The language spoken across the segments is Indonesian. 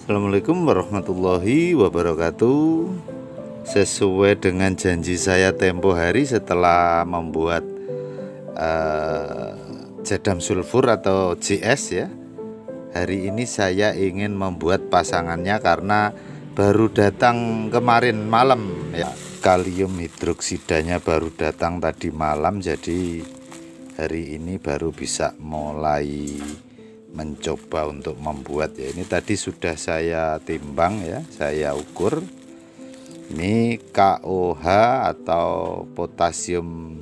Assalamualaikum warahmatullahi wabarakatuh. Sesuai dengan janji saya tempo hari setelah membuat jadam sulfur atau JS ya, hari ini saya ingin membuat pasangannya karena baru datang kemarin malam ya. Kalium hidroksidanya baru datang tadi malam, jadi hari ini baru bisa mulai mencoba untuk membuat ya. Ini tadi sudah saya timbang ya, saya ukur. Ini KOH atau potasium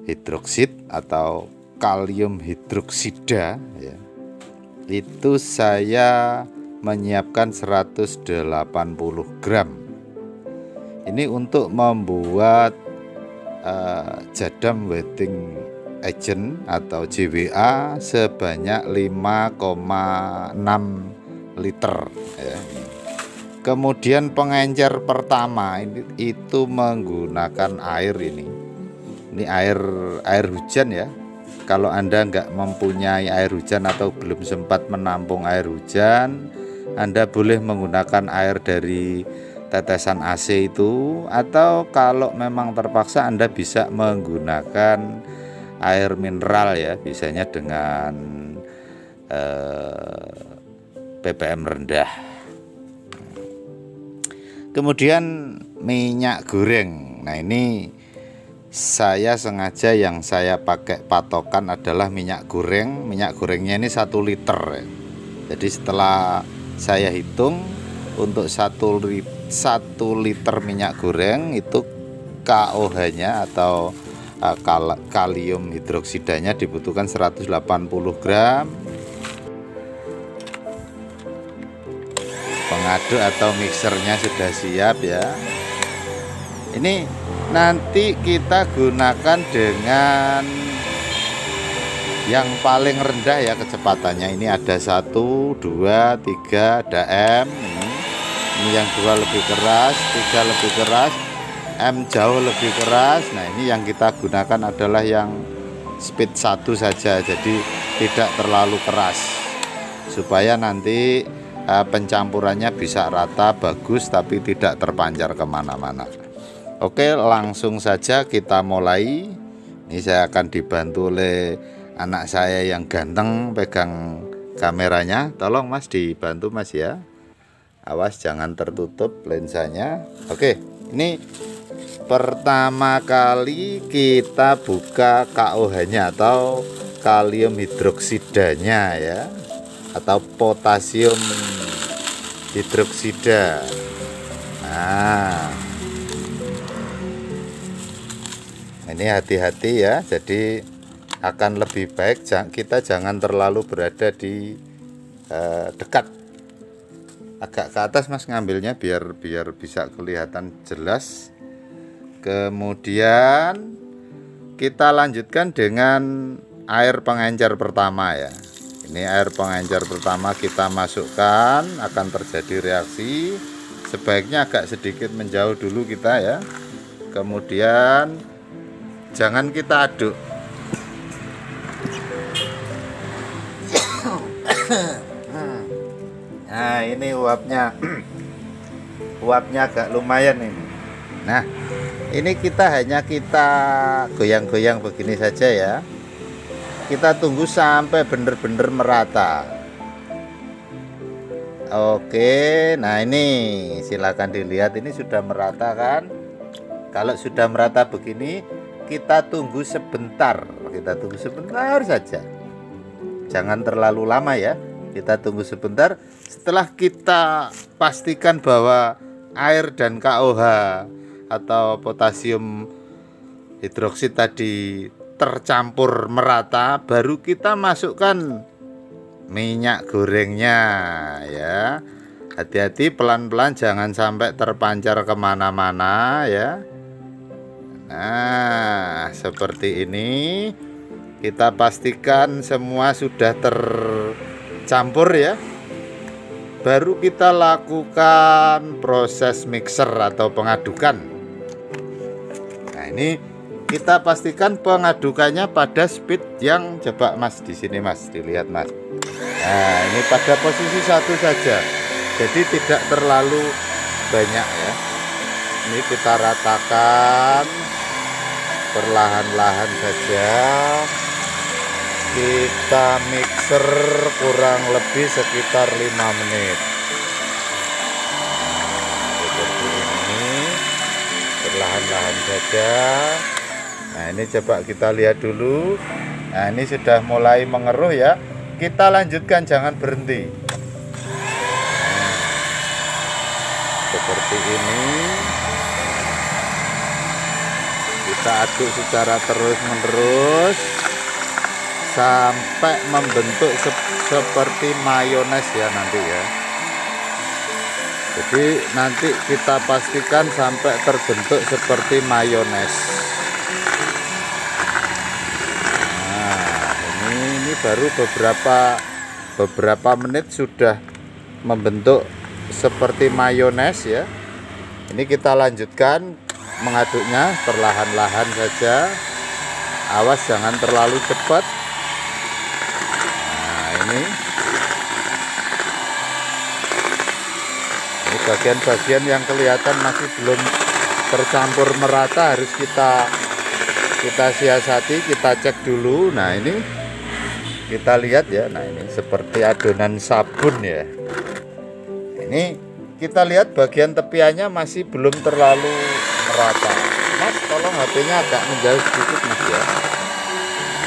hidroksid atau kalium hidroksida ya. Itu saya menyiapkan 180 gram. Ini untuk membuat jadam wetting agent atau JWA sebanyak 5,6 liter ya. Kemudian pengencer pertama itu menggunakan air ini air hujan ya. Kalau Anda nggak mempunyai air hujan atau belum sempat menampung air hujan, Anda boleh menggunakan air dari tetesan AC itu, atau kalau memang terpaksa Anda bisa menggunakan air mineral ya, biasanya dengan ppm rendah. Kemudian minyak goreng. Nah, ini saya sengaja yang saya pakai patokan adalah minyak goreng. Minyak gorengnya ini 1 liter ya. Jadi setelah saya hitung untuk 1 liter minyak goreng itu KOH-nya atau kalium hidroksidanya dibutuhkan 180 gram. Pengaduk atau mixernya sudah siap ya. Ini nanti kita gunakan dengan yang paling rendah ya kecepatannya. Ini ada 1, 2, 3, ada M. Ini yang 2 lebih keras, 3 lebih keras, M jauh lebih keras. Nah, ini yang kita gunakan adalah yang speed 1 saja, jadi tidak terlalu keras, supaya nanti pencampurannya bisa rata bagus tapi tidak terpancar kemana-mana. Oke, langsung saja kita mulai. Ini saya akan dibantu oleh anak saya yang ganteng pegang kameranya. Tolong Mas dibantu Mas ya, awas jangan tertutup lensanya. Oke, ini pertama kali kita buka KOH-nya atau kalium hidroksidanya ya, atau potasium hidroksida. Nah, ini hati-hati ya, jadi akan lebih baik kita jangan terlalu berada di dekat, agak ke atas Mas ngambilnya biar bisa kelihatan jelas. Kemudian kita lanjutkan dengan air pengencer pertama ya. Ini air pengencer pertama kita masukkan, akan terjadi reaksi. Sebaiknya agak sedikit menjauh dulu kita ya. Kemudian jangan kita aduk. Nah, ini uapnya agak lumayan ini. Nah, ini hanya kita goyang-goyang begini saja ya. Kita tunggu sampai benar-benar merata. Oke, nah ini silakan dilihat, ini sudah merata kan. Kalau sudah merata begini, kita tunggu sebentar. Kita tunggu sebentar saja, jangan terlalu lama ya. Kita tunggu sebentar. Setelah kita pastikan bahwa air dan KOH atau potasium hidroksid tadi tercampur merata, baru kita masukkan minyak gorengnya ya. Hati-hati, pelan-pelan, jangan sampai terpancar kemana-mana ya. Nah, seperti ini. Kita pastikan semua sudah tercampur ya, baru kita lakukan proses mixer atau pengadukan. Nah, ini kita pastikan pengadukannya pada speed yang, coba Mas di sini Mas, dilihat Mas. Nah, ini pada posisi 1 saja. Jadi tidak terlalu banyak ya. Ini kita ratakan perlahan-lahan saja. Kita mixer kurang lebih sekitar 5 menit. Seperti ini, perlahan-lahan saja. Nah, ini coba kita lihat dulu. Nah, ini sudah mulai mengeruh ya. Kita lanjutkan, jangan berhenti. Nah, seperti ini. Kita aduk secara terus-menerus sampai membentuk seperti mayones ya nanti ya. Jadi nanti kita pastikan sampai terbentuk seperti mayones. Nah, ini baru beberapa menit sudah membentuk seperti mayones ya. Ini kita lanjutkan mengaduknya perlahan-lahan saja. Awas jangan terlalu cepat. Nah, ini bagian-bagian yang kelihatan masih belum tercampur merata harus kita siasati, kita cek dulu. Nah, ini kita lihat ya. Nah, ini seperti adonan sabun ya. Ini kita lihat bagian tepiannya masih belum terlalu merata. Mas, tolong HP-nya agak menjauh sedikit Mas ya.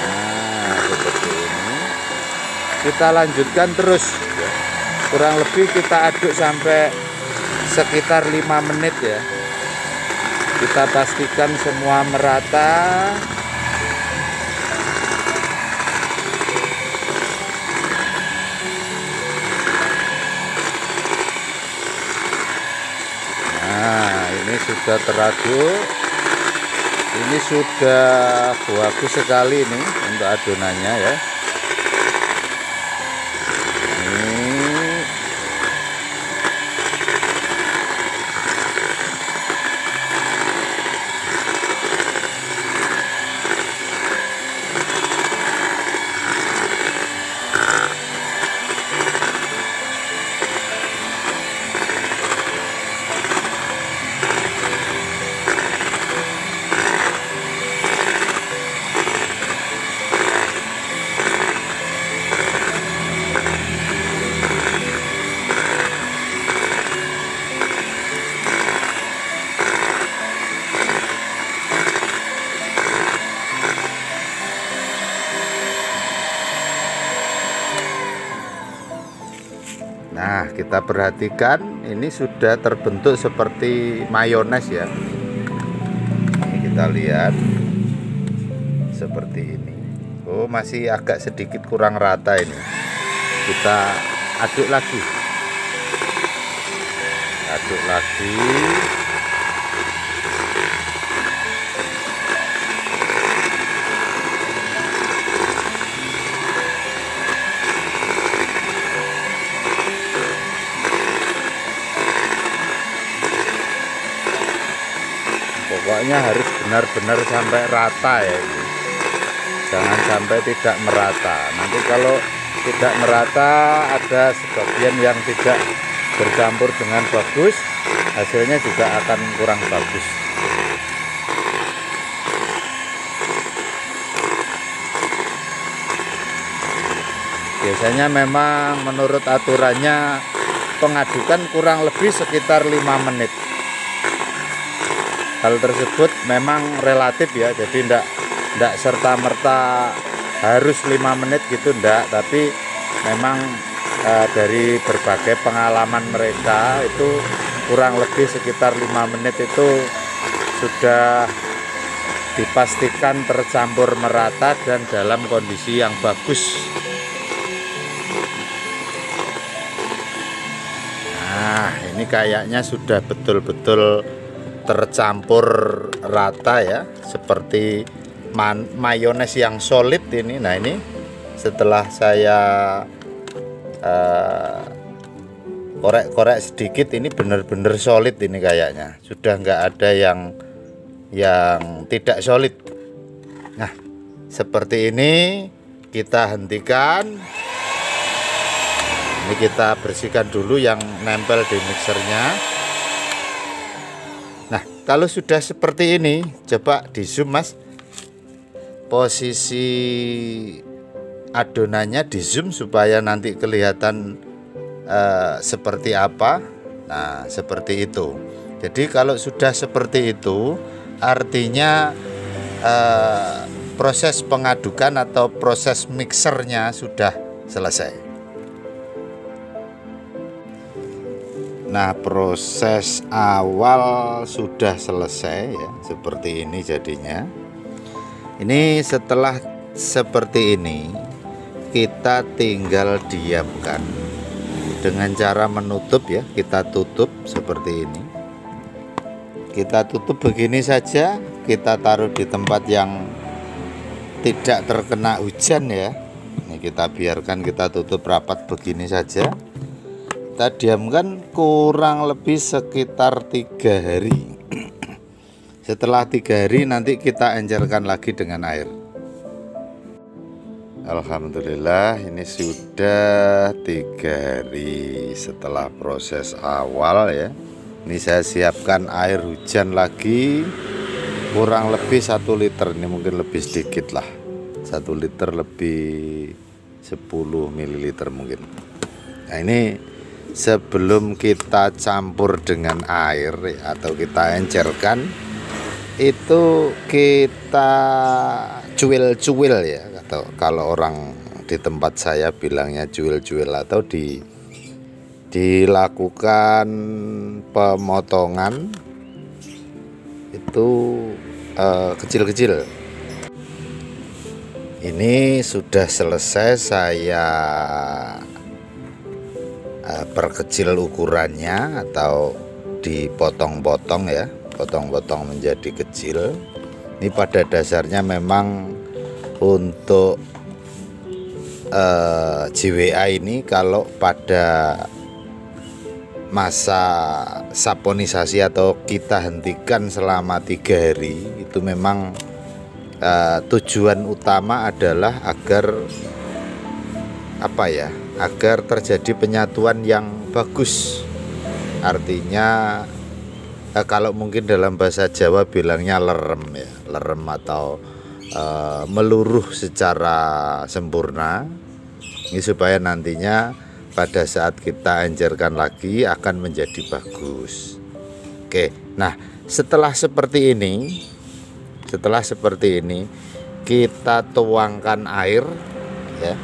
Nah, seperti ini. Kita lanjutkan terus ya. Kurang lebih kita aduk sampai sekitar 5 menit ya. Kita pastikan semua merata. Nah, ini sudah teraduk. Ini sudah bagus sekali ini untuk adonannya ya. Nah, kita perhatikan ini sudah terbentuk seperti mayones ya. Ini kita lihat seperti ini. Oh, masih agak sedikit kurang rata ini. Kita aduk lagi. Aduk lagi. Pokoknya harus benar-benar sampai rata ya ini. Jangan sampai tidak merata. Nanti kalau tidak merata ada sebagian yang tidak bercampur dengan bagus, hasilnya juga akan kurang bagus. Biasanya memang menurut aturannya pengadukan kurang lebih sekitar 5 menit. Hal tersebut memang relatif ya, jadi enggak serta-merta harus 5 menit gitu, enggak, tapi memang dari berbagai pengalaman mereka itu kurang lebih sekitar 5 menit itu sudah dipastikan tercampur merata dan dalam kondisi yang bagus. Nah, ini kayaknya sudah betul-betul tercampur rata ya, seperti mayones yang solid ini. Nah, ini setelah saya korek-korek sedikit, ini benar-benar solid ini kayaknya. Sudah nggak ada yang tidak solid. Nah, seperti ini kita hentikan. Ini kita bersihkan dulu yang nempel di mixernya. Nah, kalau sudah seperti ini, coba di zoom Mas. Posisi adonannya di zoom supaya nanti kelihatan seperti apa. Nah, seperti itu. Jadi kalau sudah seperti itu, artinya proses pengadukan atau proses mixernya sudah selesai. Nah, proses awal sudah selesai ya, seperti ini jadinya. Ini setelah seperti ini, kita tinggal diamkan dengan cara menutup ya. Kita tutup seperti ini. Kita tutup begini saja. Kita taruh di tempat yang tidak terkena hujan ya. Ini kita biarkan, kita tutup rapat begini saja. Kita diamkan kurang lebih sekitar 3 hari. Setelah 3 hari nanti kita encerkan lagi dengan air. Alhamdulillah, ini sudah 3 hari setelah proses awal ya. Ini saya siapkan air hujan lagi kurang lebih 1 liter. Ini mungkin lebih sedikit lah, 1 liter lebih 10 ml mungkin. Nah, ini sebelum kita campur dengan air atau kita encerkan, itu kita cuil-cuil ya, atau kalau orang di tempat saya bilangnya cuil-cuil, atau dilakukan pemotongan itu kecil-kecil. Ini sudah selesai, saya perkecil ukurannya atau dipotong-potong ya, potong-potong menjadi kecil. Ini pada dasarnya memang untuk JWA ini kalau pada masa saponisasi atau kita hentikan selama 3 hari, itu memang tujuan utama adalah agar apa ya, agar terjadi penyatuan yang bagus. Artinya kalau mungkin dalam bahasa Jawa bilangnya lerem ya, lerem atau meluruh secara sempurna. Ini supaya nantinya pada saat kita encerkan lagi akan menjadi bagus. Oke, nah setelah seperti ini, kita tuangkan air ya.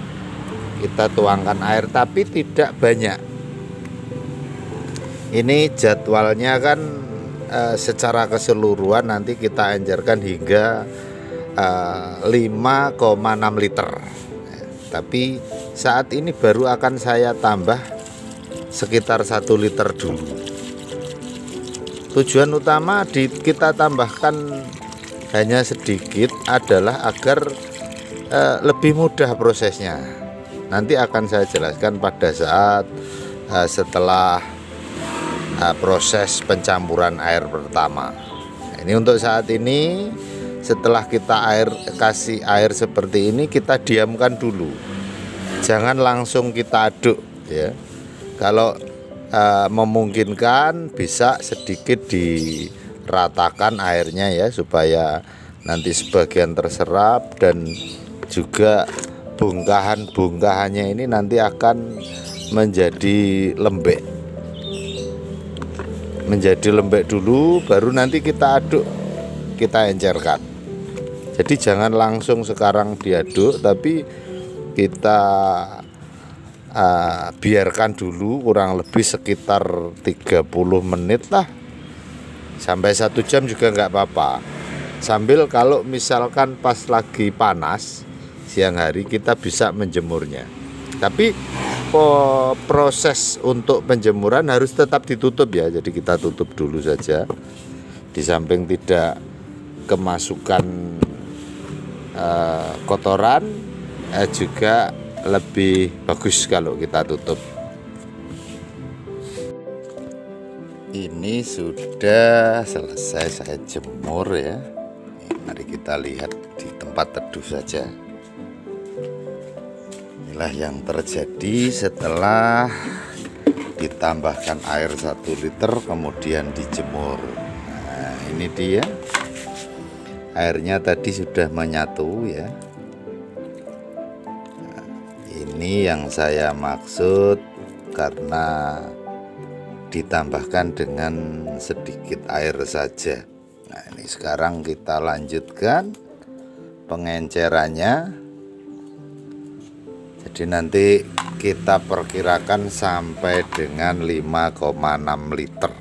Kita tuangkan air tapi tidak banyak. Ini jadwalnya kan secara keseluruhan nanti kita encerkan hingga 5,6 liter. Tapi saat ini baru akan saya tambah sekitar 1 liter dulu. Tujuan utama kita tambahkan hanya sedikit adalah agar lebih mudah prosesnya. Nanti akan saya jelaskan pada saat setelah proses pencampuran air pertama. Ini untuk saat ini, setelah kita kasih air seperti ini, kita diamkan dulu. Jangan langsung kita aduk ya. Kalau memungkinkan bisa sedikit diratakan airnya ya, supaya nanti sebagian terserap dan juga bongkahannya ini nanti akan menjadi lembek. Menjadi lembek dulu, baru nanti kita aduk, kita encerkan. Jadi jangan langsung sekarang diaduk, tapi kita biarkan dulu kurang lebih sekitar 30 menit lah, sampai 1 jam juga nggak apa-apa. Sambil kalau misalkan pas lagi panas siang hari, kita bisa menjemurnya. Tapi proses untuk penjemuran harus tetap ditutup ya. Jadi kita tutup dulu saja, di samping tidak kemasukan kotoran, juga lebih bagus kalau kita tutup. Ini sudah selesai saya jemur ya. Mari Mari kita lihat di tempat teduh saja. Inilah yang terjadi setelah ditambahkan air 1 liter kemudian dijemur. Nah, ini dia. Airnya tadi sudah menyatu ya. Nah, ini yang saya maksud karena ditambahkan dengan sedikit air saja. Nah, ini sekarang kita lanjutkan pengencerannya. Jadi nanti kita perkirakan sampai dengan 5,6 liter.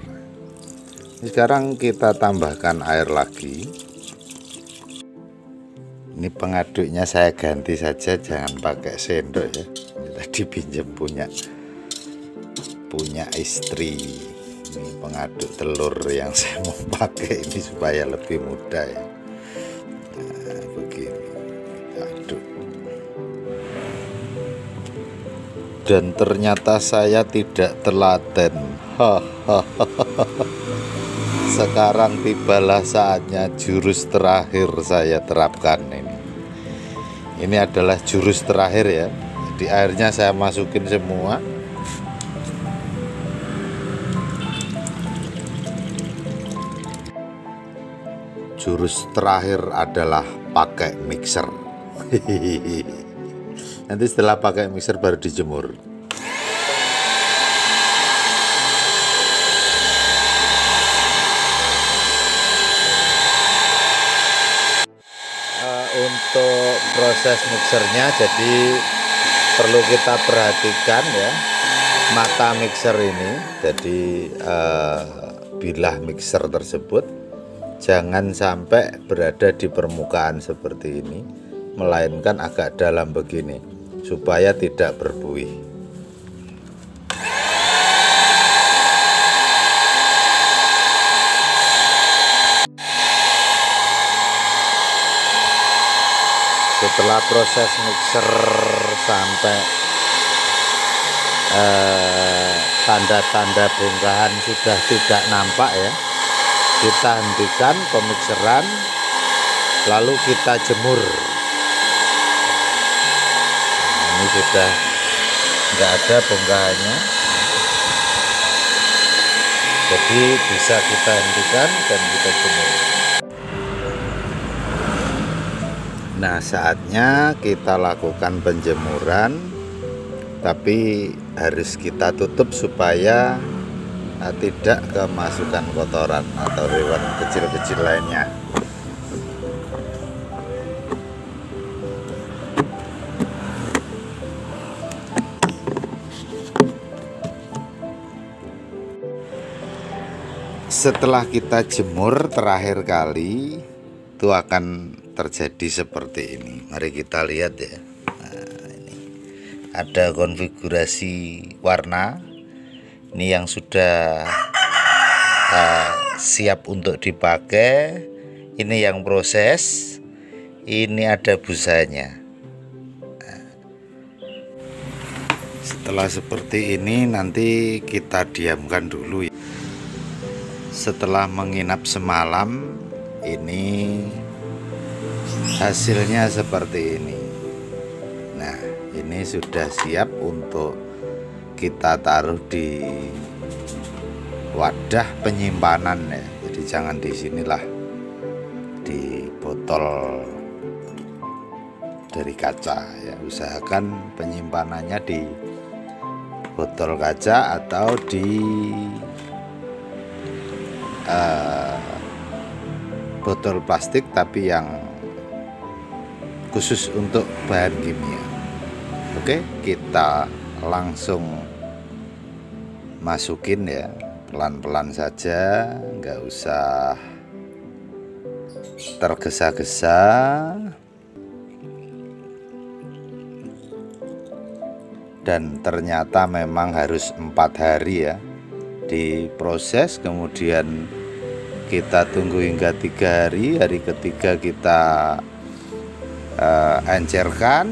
Ini sekarang kita tambahkan air lagi. Ini pengaduknya saya ganti saja, jangan pakai sendok ya. Ini tadi pinjam punya istri. Ini pengaduk telur yang saya mau pakai ini supaya lebih mudah ya. Nah, begini kita aduk. Dan ternyata saya tidak telaten. Sekarang tibalah saatnya jurus terakhir saya terapkan ini. Ini adalah jurus terakhir ya. Jadi airnya saya masukin semua. Jurus terakhir adalah pakai mixer. Nanti setelah pakai mixer baru dijemur. Untuk proses mixernya jadi perlu kita perhatikan ya, mata mixer ini. Jadi bilah mixer tersebut jangan sampai berada di permukaan seperti ini, melainkan agak dalam begini supaya tidak berbuih. Setelah proses mixer sampai tanda-tanda bongkahan sudah tidak nampak ya, kita hentikan pemixeran lalu kita jemur. Nah, ini sudah nggak ada bongkahannya, jadi bisa kita hentikan dan kita jemur. Nah, saatnya kita lakukan penjemuran, tapi harus kita tutup supaya tidak kemasukan kotoran atau hewan kecil-kecil lainnya. Setelah kita jemur terakhir kali, itu akan terjadi seperti ini. Mari kita lihat ya. Nah, ini ada konfigurasi warna. Ini yang sudah siap untuk dipakai. Ini yang proses. Ini ada busanya. Nah, setelah seperti ini nanti kita diamkan dulu ya. Setelah menginap semalam, ini hasilnya seperti ini. Nah, ini sudah siap untuk kita taruh di wadah penyimpanan ya. Jadi jangan di sinilah, di botol dari kaca ya. Usahakan penyimpanannya di botol kaca atau di botol plastik tapi yang khusus untuk bahan kimia. Oke, kita langsung masukin ya, pelan-pelan saja, nggak usah tergesa-gesa. Dan ternyata memang harus 4 hari ya diproses, kemudian kita tunggu hingga 3 hari. Hari ketiga kita encerkan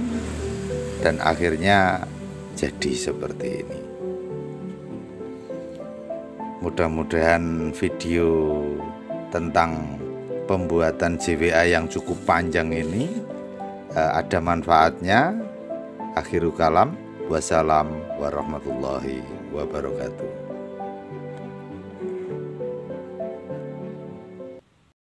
dan akhirnya jadi seperti ini. Mudah-mudahan video tentang pembuatan JWA yang cukup panjang ini ada manfaatnya. Akhirul kalam, wassalam warahmatullahi wabarakatuh.